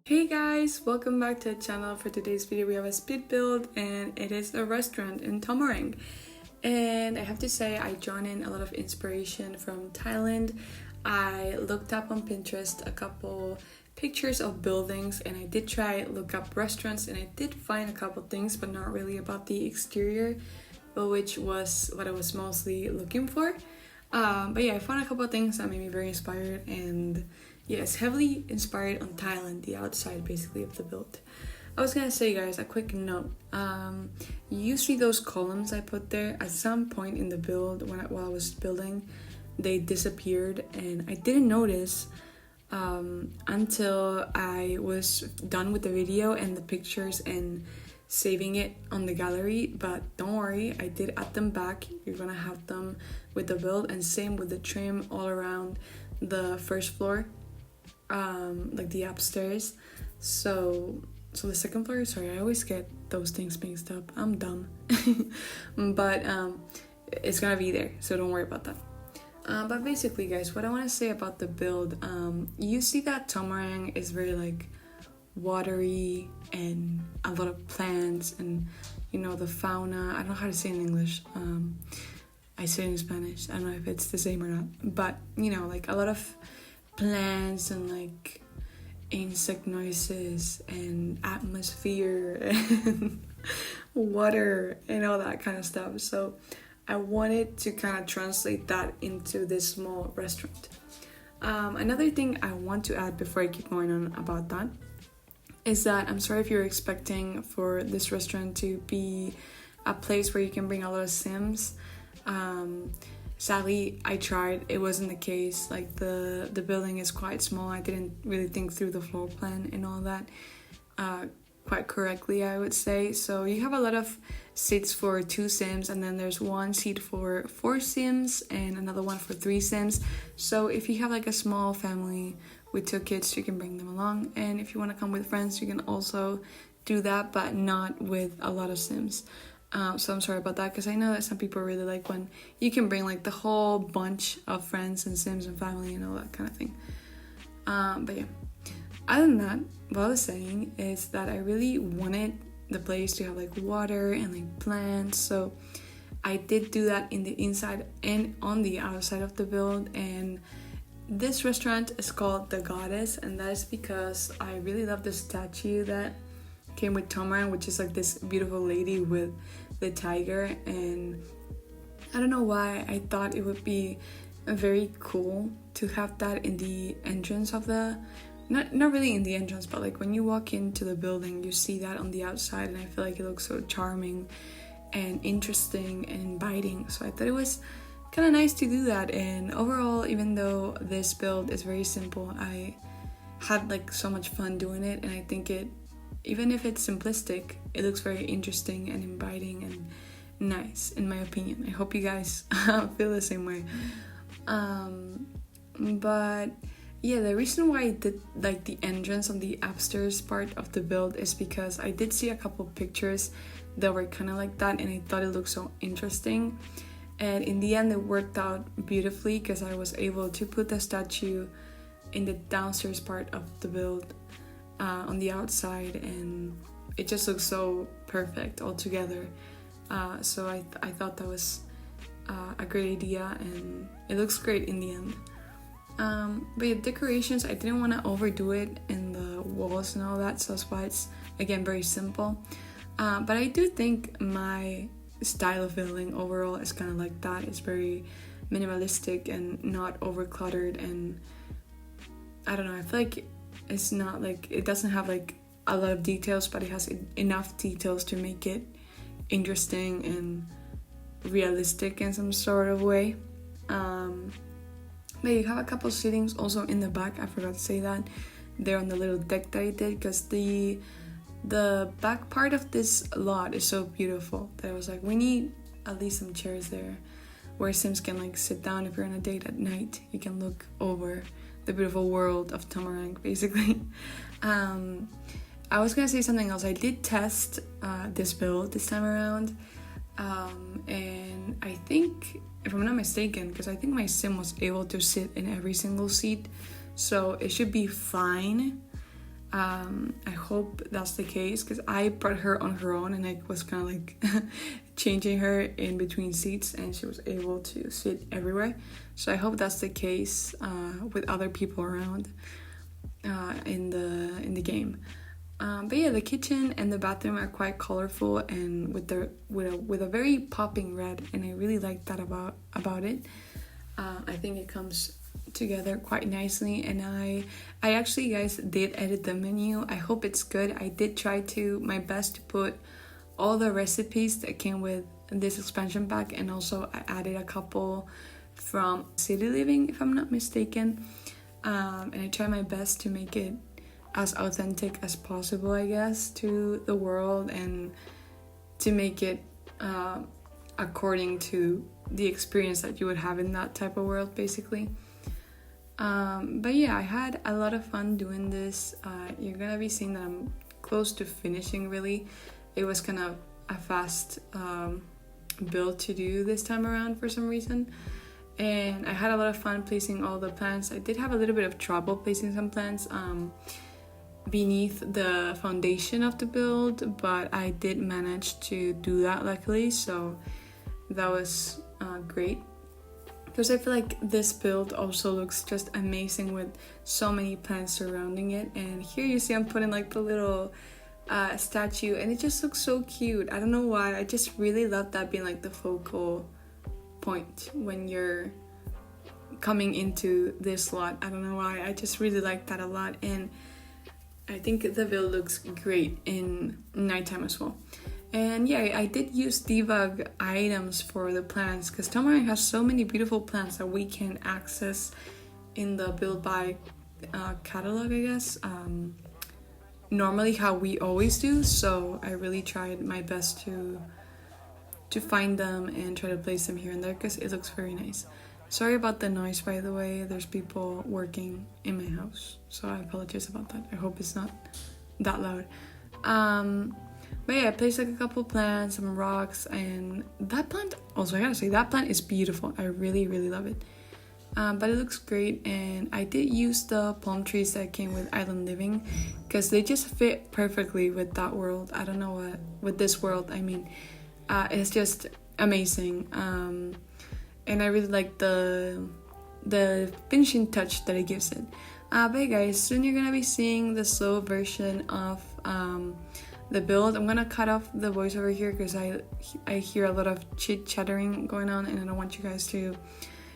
Hey guys, welcome back to the channel. For today's video we have a speed build and it is a restaurant in Tomarang. And I have to say I drawn in a lot of inspiration from Thailand. I looked up on Pinterest a couple pictures of buildings and I did try look up restaurants and I did find a couple things, but not really about the exterior, which was what I was mostly looking for. But yeah, I found a couple of things that made me very inspired, and yeah, it's heavily inspired on Thailand, the outside basically of the build. I was gonna say, guys, a quick note. You see those columns I put there? At some point in the build, while I was building, they disappeared, and I didn't notice until I was done with the video and the pictures and saving it on the gallery. But don't worry, I did add them back. You're gonna have them with the build, and same with the trim all around the first floor, like the upstairs. So the second floor, sorry, I always get those things mixed up, I'm dumb. But it's gonna be there, so don't worry about that. But basically, guys, what I want to say about the build, you see that Tomarang is very like watery and a lot of plants, and you know, the fauna, I don't know how to say it in English, I say it in Spanish, I don't know if it's the same or not, but you know, like a lot of plants and like insect noises and atmosphere and water and all that kind of stuff. So I wanted to kind of translate that into this small restaurant. Another thing I want to add before I keep going on about that is that I'm sorry if you're expecting for this restaurant to be a place where you can bring a lot of Sims. Sadly, I tried, it wasn't the case. Like the building is quite small. I didn't really think through the floor plan and all that quite correctly, I would say. So you have a lot of seats for 2 Sims, and then there's 1 seat for 4 Sims and another one for 3 Sims. So if you have like a small family with 2 kids, you can bring them along, and if you want to come with friends, you can also do that, but not with a lot of Sims. So I'm sorry about that, because I know that some people really like when you can bring like the whole bunch of friends and Sims and family and all that kind of thing. But yeah, other than that, what I was saying is that I really wanted the place to have like water and like plants, so I did do that in the inside and on the outside of the build. And this restaurant is called The Goddess, and that is because I really love the statue that came with Tomarang, which is like this beautiful lady with the tiger. And I don't know why, I thought it would be very cool to have that in the entrance of the, not really in the entrance, but like when you walk into the building, you see that on the outside, and I feel like it looks so charming and interesting and inviting. So I thought it was kind of nice to do that. And overall, even though this build is very simple, I had like so much fun doing it, and I think it, even if it's simplistic, it looks very interesting and inviting and nice, in my opinion. I hope you guys feel the same way. But yeah, the reason why I did like the entrance on the upstairs part of the build is because I did see a couple pictures that were kind of like that, and I thought it looked so interesting. And in the end, it worked out beautifully, because I was able to put the statue in the downstairs part of the build, on the outside, and it just looks so perfect all together. So I thought that was a great idea, and it looks great in the end. But yeah, decorations, I didn't want to overdo it in the walls and all that, so that's why it's again very simple. But I do think my style of building overall is kind of like that. It's very minimalistic and not over cluttered, and I don't know, I feel like it's not like, it doesn't have like a lot of details, but it has enough details to make it interesting and realistic in some sort of way. But you have a couple sittings also in the back, I forgot to say that. They're on the little deck that I did, because the back part of this lot is so beautiful that I was like, we need at least some chairs there where Sims can like sit down. If you're on a date at night, you can look over the beautiful world of Tomarang, basically. I was gonna say something else. I did test this build this time around, And I think, if I'm not mistaken, because I think my sim was able to sit in every single seat, so it should be fine. I hope that's the case, because I brought her on her own and I was kind of like changing her in between seats, and she was able to sit everywhere. So I hope that's the case with other people around in the game. But yeah, the kitchen and the bathroom are quite colorful and with a very popping red, and I really like that about it. I think it comes together quite nicely, and I actually, guys, did edit the menu. I hope it's good. I did try my best to put all the recipes that came with this expansion pack, and also I added a couple from City Living, if I'm not mistaken. And I tried my best to make it as authentic as possible, I guess, to the world, and to make it according to the experience that you would have in that type of world, basically. But yeah, I had a lot of fun doing this. You're gonna be seeing that I'm close to finishing, really. It was kind of a fast build to do this time around for some reason. And I had a lot of fun placing all the plants. I did have a little bit of trouble placing some plants beneath the foundation of the build, but I did manage to do that, luckily, so that was great. Because I feel like this build also looks just amazing with so many plants surrounding it. And here you see I'm putting like the little statue, and it just looks so cute. I don't know why, I just really love that being like the focal point when you're coming into this lot. I don't know why, I just really like that a lot, and I think the build looks great in nighttime as well. And yeah, I did use debug items for the plants, because Tomarang has so many beautiful plants that we can access in the build by catalog, I guess, normally how we always do. So I really tried my best to find them and try to place them here and there, because it looks very nice. Sorry about the noise, by the way. There's people working in my house, so I apologize about that. I hope it's not that loud. But yeah, I placed like a couple plants, some rocks, and that plant, also I gotta say, that plant is beautiful. I really, really love it. But it looks great, and I did use the palm trees that came with Island Living, because they just fit perfectly with that world. I don't know what, with this world, I mean. It's just amazing. And I really like the finishing touch that it gives it. But hey guys, soon you're gonna be seeing the slow version of the build. I'm gonna cut off the voiceover here because I hear a lot of chit-chattering going on, and I don't want you guys to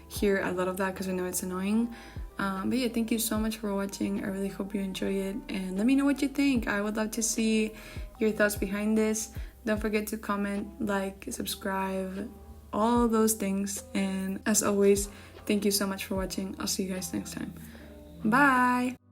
hear a lot of that because I know it's annoying. But yeah, thank you so much for watching. I really hope you enjoy it, and let me know what you think. I would love to see your thoughts behind this. Don't forget to comment, like, subscribe, all those things. And as always, thank you so much for watching. I'll see you guys next time. Bye!